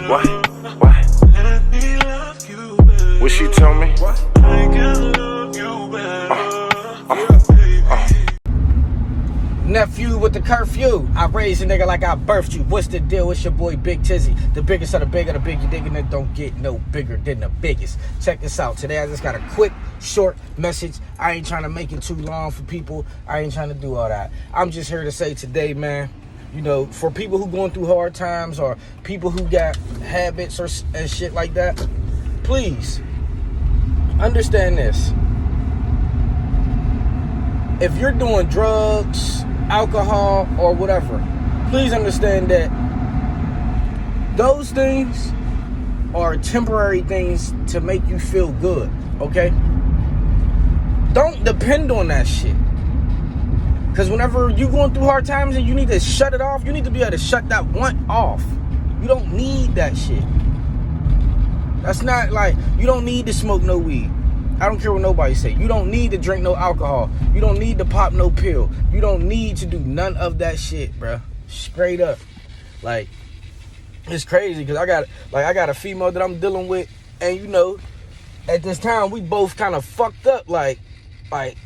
What? What she tell me? Nephew with the curfew. I raised a nigga like I birthed you. What's the deal? It's your boy Big Tizzy. The biggest of the big of the big. You digging it? Don't get no bigger than the biggest. Check this out. Today I just got a quick, short message. I ain't trying to make it too long for people. I ain't trying to do all that. I'm just here to say today, man, you know, for people who going through hard times or people who got habits and shit like that, please understand this. If you're doing drugs, alcohol, or whatever, please understand that those things are temporary things to make you feel good, okay? Don't depend on that shit. Because whenever you're going through hard times and you need to shut it off, you need to be able to shut that one off. You don't need that shit. That's not like, you don't need to smoke no weed. I don't care what nobody say. You don't need to drink no alcohol. You don't need to pop no pill. You don't need to do none of that shit, bro. Straight up. Like, it's crazy because I got a female that I'm dealing with, and you know, at this time we both kind of fucked up. Like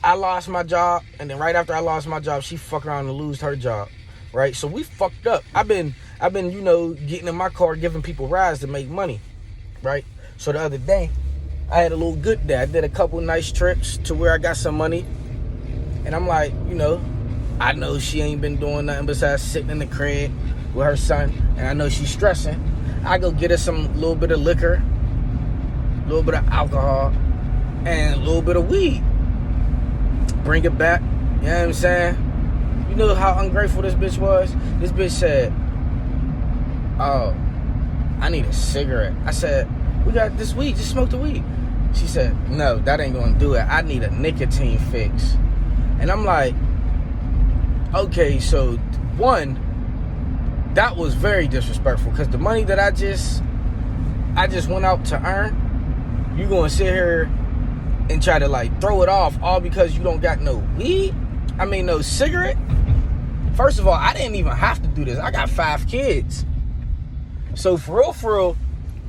I lost my job, and then right after I lost my job, she fucked around and lose her job. Right? So we fucked up. I've been, you know, getting in my car, giving people rides to make money. Right? So the other day, I had a little good day. I did a couple nice trips to where I got some money. And I'm like, you know, I know she ain't been doing nothing besides sitting in the crib with her son. And I know she's stressing. I go get her some little bit of liquor, a little bit of alcohol, and a little bit of weed. Bring it back. You know what I'm saying? You know how ungrateful this bitch was? This bitch said, oh, I need a cigarette. I said, we got this weed. Just smoke the weed. She said, no, that ain't gonna do it. I need a nicotine fix. And I'm like, okay, so one, that was very disrespectful because the money that I just went out to earn, you gonna sit here and try to like throw it off all because you don't got no weed? I mean, no cigarette? First of all, I didn't even have to do this. I got 5 kids. So for real,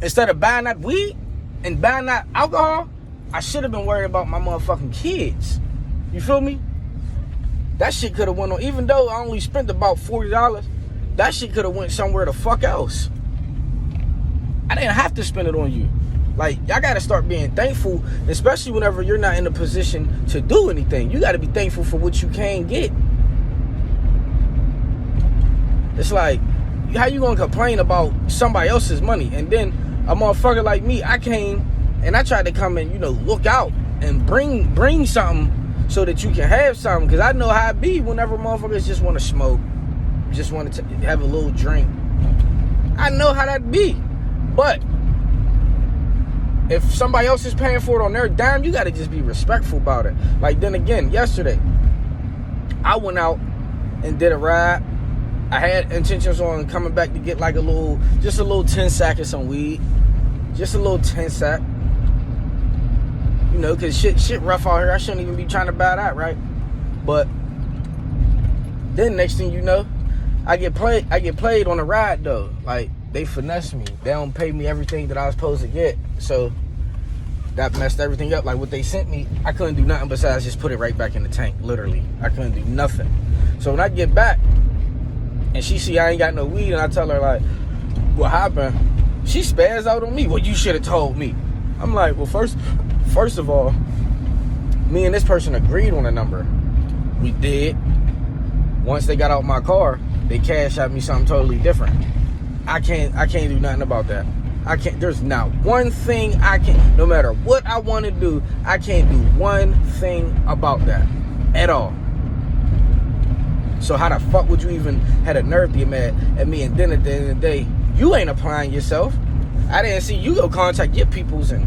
instead of buying that weed and buying that alcohol, I should have been worried about my motherfucking kids. You feel me? That shit could have went on, even though I only spent about $40, that shit could have went somewhere the fuck else. I didn't have to spend it on you. Like, y'all gotta start being thankful, especially whenever you're not in a position to do anything. You gotta be thankful for what you can get. It's like, how you gonna complain about somebody else's money? And then a motherfucker like me, I came and I tried to come and, you know, look out and bring something so that you can have something. Because I know how it be whenever motherfuckers just want to smoke, just want to have a little drink. I know how that be. But if somebody else is paying for it on their dime, you got to just be respectful about it. Like, then again, yesterday, I went out and did a ride. I had intentions on coming back to get like a little 10 sack of some weed. Just a little 10 sack. You know, cause shit rough out here. I shouldn't even be trying to buy that, right? But then next thing you know, I get played on the ride though. Like, they finesse me. They don't pay me everything that I was supposed to get. So that messed everything up. Like, what they sent me, I couldn't do nothing besides just put it right back in the tank. Literally. I couldn't do nothing. So when I get back, and she see I ain't got no weed, and I tell her, like, what happened? She spazzed out on me. Well, you should have told me. I'm like, well, first of all, me and this person agreed on a number. We did. Once they got out my car, they cashed out me something totally different. I can't do nothing about that. I can't. There's not one thing I can. No matter what I want to do, I can't do one thing about that at all. So how the fuck would you even had a nerve to get mad at me? And then at the end of the day, you ain't applying yourself. I didn't see you go contact your peoples and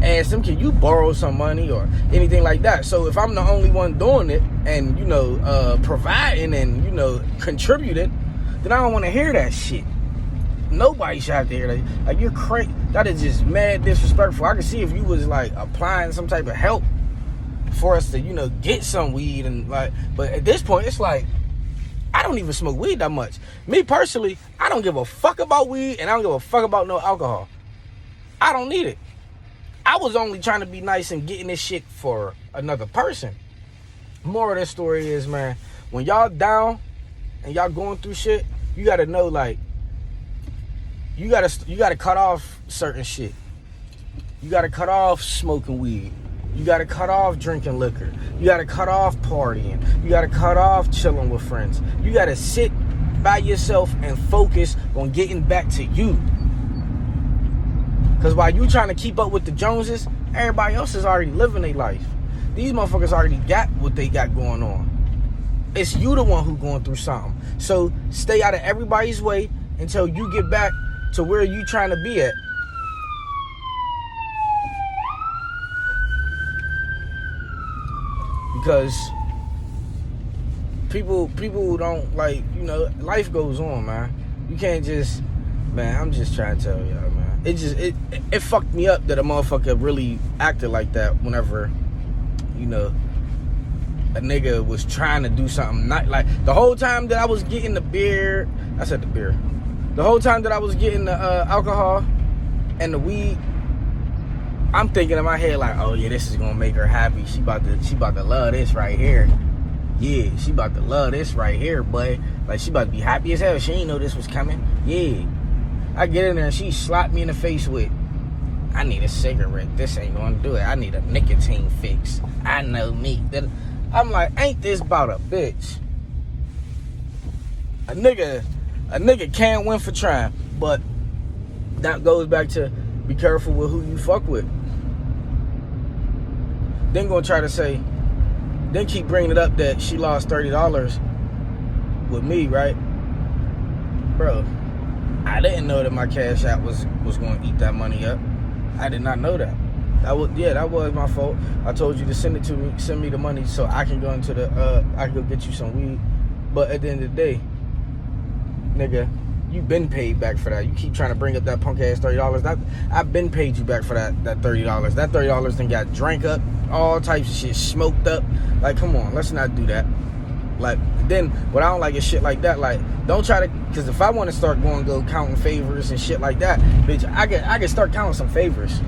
ask them, can you borrow some money or anything like that? So if I'm the only one doing it and, you know, providing and, you know, contributing, then I don't want to hear that shit. Nobody should have to hear that. Like, you're crazy. That is just mad disrespectful. I can see if you was like applying some type of help for us to, you know, get some weed and like, but at this point, it's like, I don't even smoke weed that much. Me personally, I don't give a fuck about weed, and I don't give a fuck about no alcohol. I don't need it. I was only trying to be nice and getting this shit for another person. More of this story is, man, when y'all down and y'all going through shit, you gotta know, like, you gotta cut off certain shit. You gotta cut off smoking weed. You gotta cut off drinking liquor. You gotta cut off partying. You gotta cut off chilling with friends. You gotta sit by yourself and focus on getting back to you. Because while you trying to keep up with the Joneses, everybody else is already living their life. These motherfuckers already got what they got going on. It's you the one who going through something. So stay out of everybody's way until you get back to where you trying to be at. Because people don't, like, you know, life goes on, man. You can't just, man, I'm just trying to tell y'all, man. It fucked me up that a motherfucker really acted like that whenever, you know, a nigga was trying to do something. Not like the whole time that I was getting the beer, the whole time that I was getting the alcohol and the weed, I'm thinking in my head like, oh yeah, this is gonna make her happy. She about to love this right here. Yeah, she about to love this right here, boy. Like, she about to be happy as hell. She ain't know this was coming. Yeah. I get in there and she slapped me in the face with, I need a cigarette. This ain't gonna do it. I need a nicotine fix. I know me. I'm like, ain't this about a bitch? A nigga can't win for trying. But that goes back to be careful with who you fuck with. Then gonna try to say, then keep bringing it up that she lost $30 with me, right? Bro, I didn't know that my Cash App was going to eat that money up. I did not know that. That was my fault. I told you to send it to me, send me the money so I can go into I can go get you some weed. But at the end of the day, nigga, you been paid back for that. You keep trying to bring up that punk ass $30. I've been paid you back for that $30. That $30 then got drank up, all types of shit, smoked up. Like, come on, let's not do that. Like, then what I don't like is shit like that. Like, don't try to, because if I want to start go counting favors and shit like that, bitch, I can start counting some favors.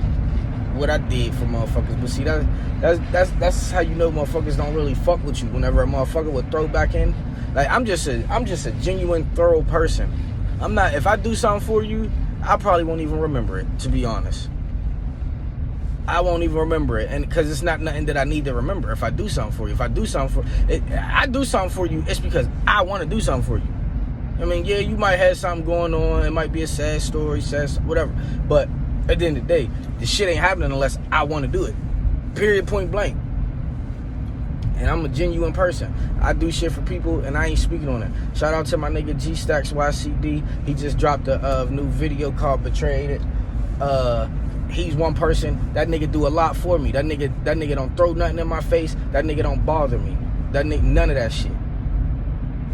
What I did for motherfuckers. But see, that's how you know motherfuckers don't really fuck with you. Whenever a motherfucker would throw back in, like, I'm just a genuine, thorough person. I'm not, if I do something for you, I probably won't even remember it, to be honest. I won't even remember it, and because it's not nothing that I need to remember. If I do something for you, I do something for you, it's because I want to do something for you. I mean, yeah, you might have something going on. It might be a sad story, whatever. But at the end of the day, the shit ain't happening unless I want to do it. Period, point blank. And I'm a genuine person. I do shit for people, and I ain't speaking on it. Shout out to my nigga G Stacks YCD. He just dropped a new video called Betrayed. He's one person. That nigga do a lot for me. That nigga don't throw nothing in my face. That nigga don't bother me. None of that shit.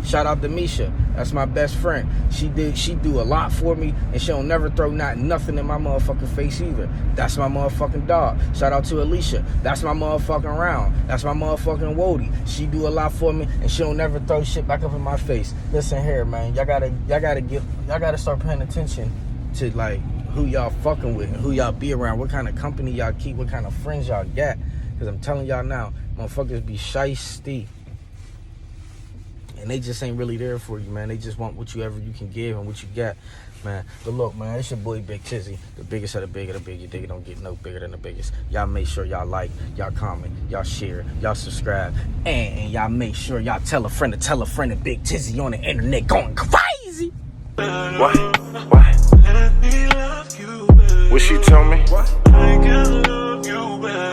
Shout out to Misha. That's my best friend. She do a lot for me, and she don't never throw nothing in my motherfucking face either. That's my motherfucking dog. Shout out to Alicia. That's my motherfucking round. That's my motherfucking Wody. She do a lot for me, and she don't never throw shit back up in my face. Listen here, man. Y'all gotta start paying attention to, like, who y'all fucking with and who y'all be around, what kind of company y'all keep, what kind of friends y'all got. Because I'm telling y'all now, motherfuckers be shiesty. And they just ain't really there for you, man. They just want whatever you can give and what you got, man. But look, man, it's your boy Big Tizzy. The biggest of the big of the big. You dig it, don't get no bigger than the biggest. Y'all make sure y'all like, y'all comment, y'all share, y'all subscribe. And y'all make sure y'all tell a friend that Big Tizzy on the internet going crazy. What? What she tell me? I can love you better.